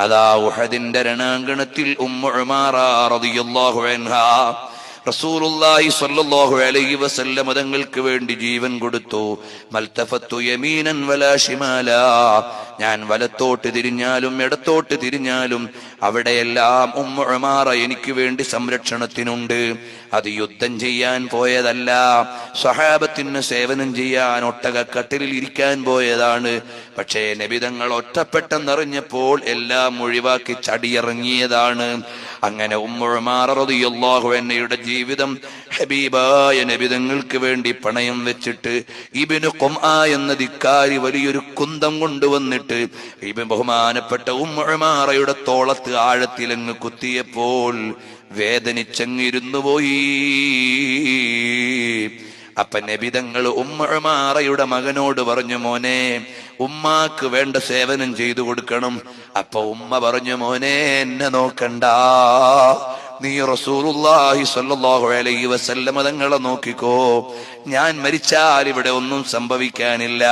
അതാ ഉഹദിന്റെ രണാങ്കണത്തിൽ ഉമ്മു ഉമാറ റളിയല്ലാഹു അൻഹാ റസൂലുള്ളാഹി സ്വല്ലല്ലാഹു അലൈഹി വസല്ലം തങ്ങൾക്ക് വേണ്ടി ജീവൻ കൊടുത്തു. മൽതഫത്തു യമീനൻ വലാ ശിമാലാ, ഞാൻ വലത്തോട്ട് തിരിഞ്ഞാലും ഇടത്തോട്ട് തിരിഞ്ഞാലും അവിടെയെല്ലാം ഉമ്മു ഉമാറ എനിക്ക് വേണ്ടി സംരക്ഷണത്തിനുണ്ട്. അത് യുദ്ധം ചെയ്യാൻ പോയതല്ല, സ്വഹാബത്തിന് സേവനം ചെയ്യാൻ ഒട്ടകക്കട്ടിലിൽ ഇരിക്കാൻ പോയതാണ്. പക്ഷേ നബി തങ്ങൾ ഒറ്റപ്പെട്ടെന്നറിഞ്ഞപ്പോൾ എല്ലാം ഒഴിവാക്കി ചടിയിറങ്ങിയതാണ്. അങ്ങനെ ഉമ്മു ഉമാറ റളിയല്ലാഹു അൻഹയുടെ ജീവിതം ഹബീബായ നബി തങ്ങൾക്ക് വേണ്ടി പണയം വെച്ചിട്ട് ഇബ്നു ഖുംആ എന്ന ധിക്കാരി വലിയൊരു കുന്തം കൊണ്ടുവന്നിട്ട് ബഹുമാനപ്പെട്ട ഉമ്മു ഉമാറയുടെ തോളത്ത് ആഴത്തിലങ്ങ് കുത്തിയപ്പോൾ വേദനിച്ചങ്ങിരുന്നു പോയി. അപ്പൊ നബി തങ്ങൾ ഉമ്മു ഉമാറയുടെ മകനോട് പറഞ്ഞു, മോനെ ഉമ്മാക്ക് വേണ്ട സേവനം ചെയ്തു കൊടുക്കണം. അപ്പൊ ഉമ്മ പറഞ്ഞു, മോനെ എന്നെ നോക്കണ്ട, നീ റസൂലുള്ളാഹി സ്വല്ലല്ലാഹു അലൈഹി വസല്ലം തങ്ങളെ നോക്കിക്കോ, ഞാൻ മരിച്ചാൽ ഇവിടെ ഒന്നും സംഭവിക്കാനില്ല.